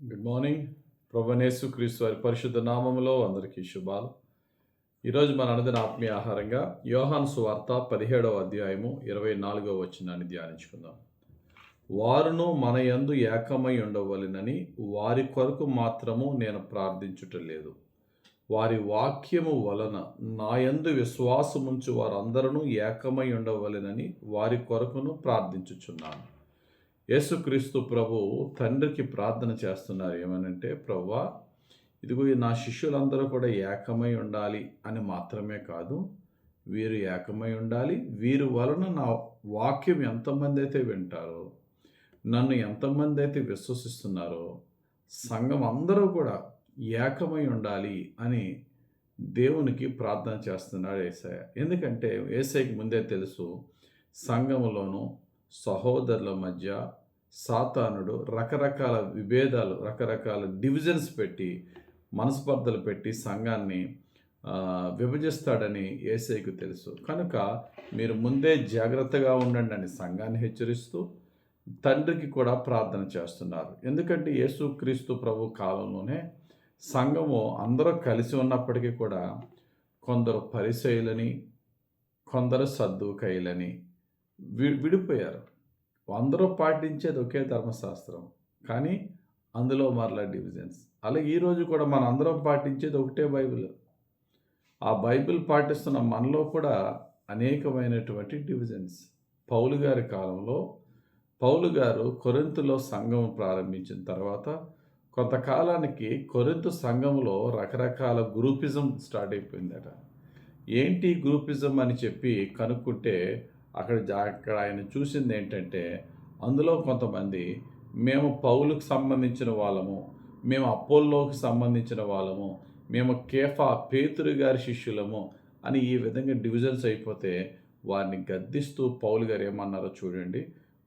Good morning. ప్రభువైన యేసుక్రీస్తు వారి పరిశుద్ధ నామములో అందరికీ శుభాలు. ఈరోజు మన అనుదిన ఆత్మీయ ఆహారంగా యోహాను సువార్త 17వ అధ్యాయము 24వ వచనాన్ని ధ్యానించుకుందాం. వారును మన యందు ఏకమై ఉండవలెనని వారి కొరకు మాత్రము నేను ప్రార్థించుటలేదు. వారి వాక్యము వలన నా యందు విశ్వాసముంచు వారందరూ ఏకమై ఉండవలెనని వారి కొరకును ప్రార్థించుచున్నాను. యేసుక్రీస్తు ప్రభు తండ్రికి ప్రార్థన చేస్తున్నారు. ఏమనంటే, ప్రభువా, ఇదిగో నా శిష్యులందరూ కూడా ఏకమై ఉండాలి అని మాత్రమే కాదు, వీరు ఏకమై ఉండాలి. వీరి వలన నా వాక్యం ఎంతమంది అయితే వింటారో, నన్ను ఎంతమంది అయితే విశ్వసిస్తున్నారో, సంఘం అందరూ కూడా ఏకమై ఉండాలి అని దేవునికి ప్రార్థన చేస్తున్నాడు యేసయ్య. ఎందుకంటే యేసయ్యకి ముందే తెలుసు, సంఘములోను సహోదరుల మధ్య సాతానుడు రకరకాల విభేదాలు, రకరకాల డివిజన్స్ పెట్టి, మనస్పర్ధలు పెట్టి సంఘాన్ని విభజిస్తాడని యేసయ్యకు తెలుసు. కనుక మీరు ముందే జాగ్రత్తగా ఉండండి అని సంఘాన్ని హెచ్చరిస్తూ తండ్రికి కూడా ప్రార్థన చేస్తున్నారు. ఎందుకంటే యేసుక్రీస్తు ప్రభు కాలంలోనే సంఘము అందరూ కలిసి ఉన్నప్పటికీ కూడా కొందరు పరిసయ్యులని, కొందరు సద్దూకయ్యులని విడిపోయారు. అందరూ పాటించేది ఒకే ధర్మశాస్త్రం, కానీ అందులో మరలా డివిజన్స్. అలాగే ఈరోజు కూడా మన అందరం పాటించేది ఒకటే బైబిల్. ఆ బైబిల్ పాటిస్తున్న మనలో కూడా అనేకమైనటువంటి డివిజన్స్. పౌలు గారి కాలంలో పౌలు గారు కొరింథులో సంఘం ప్రారంభించిన తర్వాత కొంతకాలానికి కొరింథు సంఘంలో రకరకాల గ్రూపిజం స్టార్ట్ అయిపోయిందట. ఏంటి గ్రూపిజం అని చెప్పి కనుక్కుంటే అక్కడ ఆయన చూసింది ఏంటంటే, అందులో కొంతమంది మేము పౌలుకు సంబంధించిన వాళ్ళము, మేము అపోల్లోకి సంబంధించిన వాళ్ళము, మేము కేఫా పేతురు గారి శిష్యులము అని ఈ విధంగా డివిజన్స్ అయిపోతే వారిని గద్దిస్తూ పౌలు గారు ఏమన్నారో చూడండి.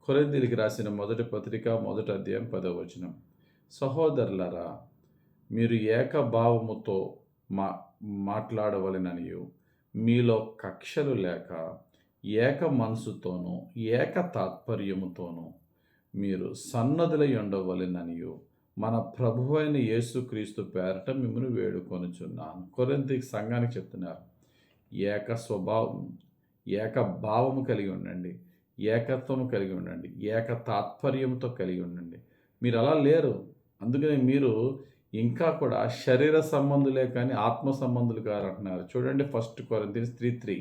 కొరింథీయులకు రాసిన మొదటి పత్రిక 1వ అధ్యాయం 10వ వచనం. సహోదరులారా, మీరు ఏకభావముతో మాట్లాడవలెననియు, మీలో కక్షలు లేక ఏక మనసుతోనూ ఏక తాత్పర్యముతోనూ మీరు సన్నద్ధులై ఉండవలెననియు మన ప్రభువైన యేసుక్రీస్తు పేరట మిమ్మల్ని వేడుకొనుచున్నాను. కొరింథీ సంఘానికి చెప్తున్నారు, ఏక స్వభావం, ఏక భావము కలిగి ఉండండి, ఏకత్వము కలిగి ఉండండి, ఏక తాత్పర్యంతో కలిగి ఉండండి. మీరు అలా లేరు. అందుకనే మీరు ఇంకా కూడా శరీర సంబంధులే కానీ ఆత్మ సంబంధులు కారు అంటున్నారు. చూడండి, 1 కొరింథీ 3:3.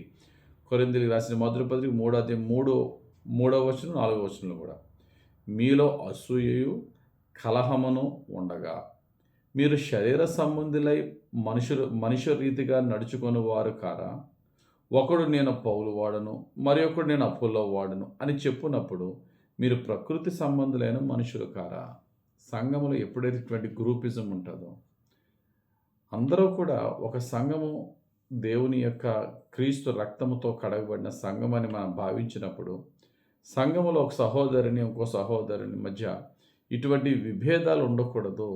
కొరింథీయులకు రాసిన మొదటి పత్రిక 3వ అధ్యాయం 3వ వచనం 4వ వచనంలో కూడా, మీలో అసూయయు కలహమును ఉండగా మీరు శరీర సంబంధులై మనుష్య రీతిగా నడుచుకొని వారు కారా? ఒకడు నేను పౌలు వాడను, మరి ఒకడు నేను అపోల్లో వాడను అని చెప్పునప్పుడు మీరు ప్రకృతి సంబంధులైన మనుషులు కారా? సంఘములో ఎప్పుడైతే ఇటువంటి గ్రూపిజం ఉంటుందో, అందరూ కూడా ఒక సంఘము దేవుని యొక్క క్రీస్తు రక్తముతో కడగబడిన సంఘం అని మనం భావించినప్పుడు, సంఘములో ఒక సహోదరుని ఇంకో సహోదరుని మధ్య ఇటువంటి విభేదాలు ఉండకూడదు,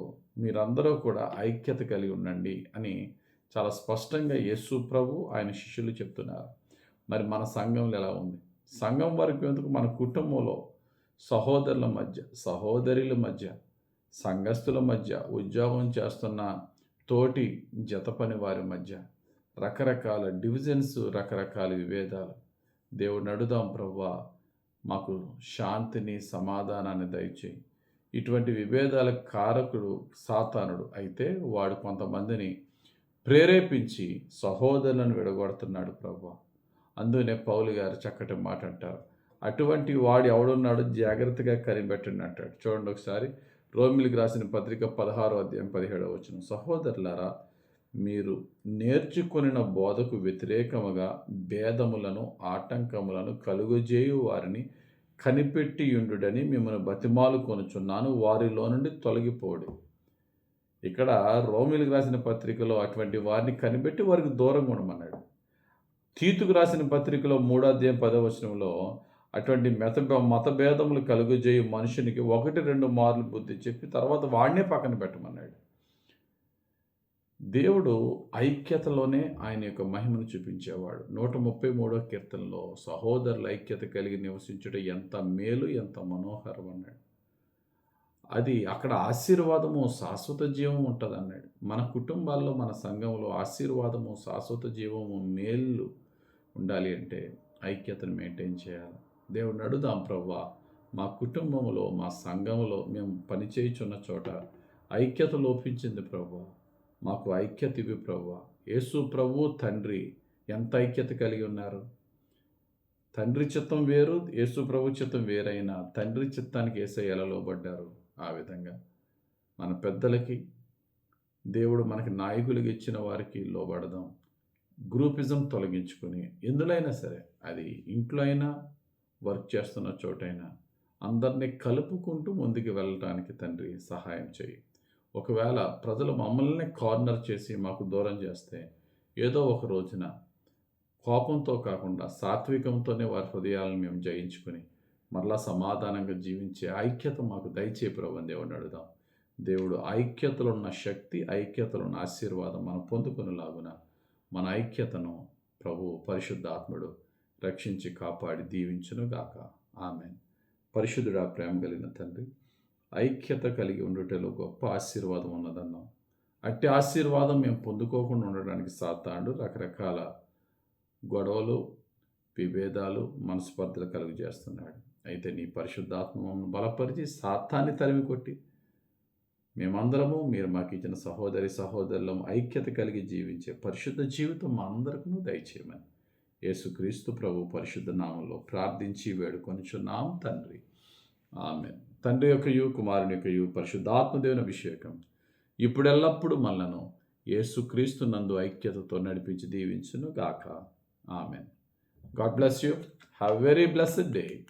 మీరందరూ కూడా ఐక్యత కలిగి ఉండండి అని చాలా స్పష్టంగా యేసు ప్రభు ఆయన శిష్యులు చెప్తున్నారు. మరి మన సంఘంలో ఎలా ఉంది? సంఘం వరకు ఎందుకు, మన కుటుంబంలో సహోదరుల మధ్య, సహోదరుల మధ్య, సంఘస్థుల మధ్య, ఉద్యోగం చేస్తున్న తోటి జత పని వారి మధ్య రకరకాల డివిజన్స్, రకరకాల విభేదాలు. దేవుడిని అడుగుదాం, ప్రభువా, మాకు శాంతిని, సమాధానాన్ని దయచేయి. ఇటువంటి విభేదాల కారకుడు సాతానుడు. అయితే వాడు కొంతమందిని ప్రేరేపించి సహోదరులను విడగొడుతున్నాడు ప్రభువా. అందుకనే పౌలు గారు చక్కటి మాట అంటారు, అటువంటి వాడు ఎవడున్నాడు జాగ్రత్తగా కనిపెట్టండి అంటాడు. చూడండి ఒకసారి, రోమిలికి రాసిన పత్రిక 16వ అధ్యాయం 17వ వచనం. సహోదరులారా, మీరు నేర్చుకొనిన బోధకు వ్యతిరేకముగా భేదములను, ఆటంకములను కలుగజేయు వారిని కనిపెట్టియుండుడని మిమ్మల్ని బతిమాలు కొనుచున్నాను, వారిలో నుండి తొలగిపోడు. ఇక్కడ రోమిలికి రాసిన పత్రికలో అటువంటి వారిని కనిపెట్టి వారికి దూరంగా ఉండమన్నాడు. తీతుకు రాసిన పత్రికలో 3వ అధ్యాయం 10వ వచనంలో అటువంటి మతభేదములు కలుగజేయు మనుషునికి 1-2 మార్లు బుద్ధి చెప్పి తర్వాత వాడినే పక్కన పెట్టమన్నాడు. దేవుడు ఐక్యతలోనే ఆయన యొక్క మహిమను చూపించేవాడు. 133వ కీర్తనలో సహోదరుల ఐక్యత కలిగి నివసించుట ఎంత మేలు, ఎంత మనోహరం అన్నాడు. అది అక్కడ ఆశీర్వాదము, శాశ్వత జీవం ఉంటదన్నాడు. మన కుటుంబాల్లో, మన సంఘంలో ఆశీర్వాదము, శాశ్వత జీవము, మేళ్ళు ఉండాలి అంటే ఐక్యతను మెయింటైన్ చేయాలి. దేవుడిని అడుగుదాం, ప్రభువా మా కుటుంబంలో, మా సంఘంలో మేము పనిచేయుచున్న చోట ఐక్యత లోపించింది ప్రభువా. మాకు ఐక్యత ఇవ్వు ప్రభువా. యేసు ప్రభువు, తండ్రి ఎంత ఐక్యత కలిగి ఉన్నారు. తండ్రి చిత్తం వేరు, యేసు ప్రభు చిత్తం వేరైనా తండ్రి చిత్తానికి యేసయ్య ఎలా లోబడ్డారు. ఆ విధంగా మన పెద్దలకి, దేవుడు మనకి నాయకులుగా ఇచ్చిన వారికి లోబడదాం. గ్రూపిజం తొలగించుకొని ఎందులైనా సరే, అది ఇంట్లో అయినా, వర్క్ చేస్తున్న చోటైనా అందరినీ కలుపుకుంటూ ముందుకు వెళ్ళటానికి తండ్రి సహాయం చేయి. ఒకవేళ ప్రజలు మమ్మల్ని కార్నర్ చేసి మాకు దూరం చేస్తే, ఏదో ఒక రోజున కోపంతో కాకుండా సాత్వికంతోనే వారి హృదయాలను మేము జయించుకొని మరలా సమాధానంగా జీవించే ఐక్యత మాకు దయచేయి ప్రభు అని దేవుడిని అడుగుదాం. దేవుడు ఐక్యతలో ఉన్న శక్తి, ఐక్యతలో ఉన్న ఆశీర్వాదం మనం పొందుకునేలాగున మన ఐక్యతను ప్రభు పరిశుద్ధాత్ముడు రక్షించి కాపాడి దీవించును గాక. ఆమేన్. పరిశుద్ధుడా, ప్రేమ కలిగిన తండ్రి, ఐక్యత కలిగి ఉండుటలో గొప్ప ఆశీర్వాదం ఉన్నదన్నాం. అట్టి ఆశీర్వాదం మేము పొందుకోకుండా ఉండడానికి సాతానుడు రకరకాల గొడవలు, విభేదాలు, మనస్పర్ధలు కలుగు చేస్తున్నాడు. అయితే నీ పరిశుద్ధాత్మను బలపరిచి సాతాన్ని తరిమి కొట్టి మేమందరము, మీరు మాకు ఇచ్చిన సహోదరి సహోదరులం ఐక్యత కలిగి జీవించే పరిశుద్ధ జీవితం మా అందరికీ దయచేయమని యేసుక్రీస్తు ప్రభు పరిశుద్ధ నామంలో ప్రార్థించి వేడుకొనుచున్నాం తండ్రి. ఆమేన్. తండ్రి యొక్కయు, కుమారుని యొక్కయు, పరిశుద్ధాత్మ దేవుని అభిషేకం ఇప్పుడెల్లప్పుడు మనలను యేసుక్రీస్తు నందు ఐక్యతతో నడిపించి దీవించును గాక. ఆమేన్. God bless you. Have a very blessed day.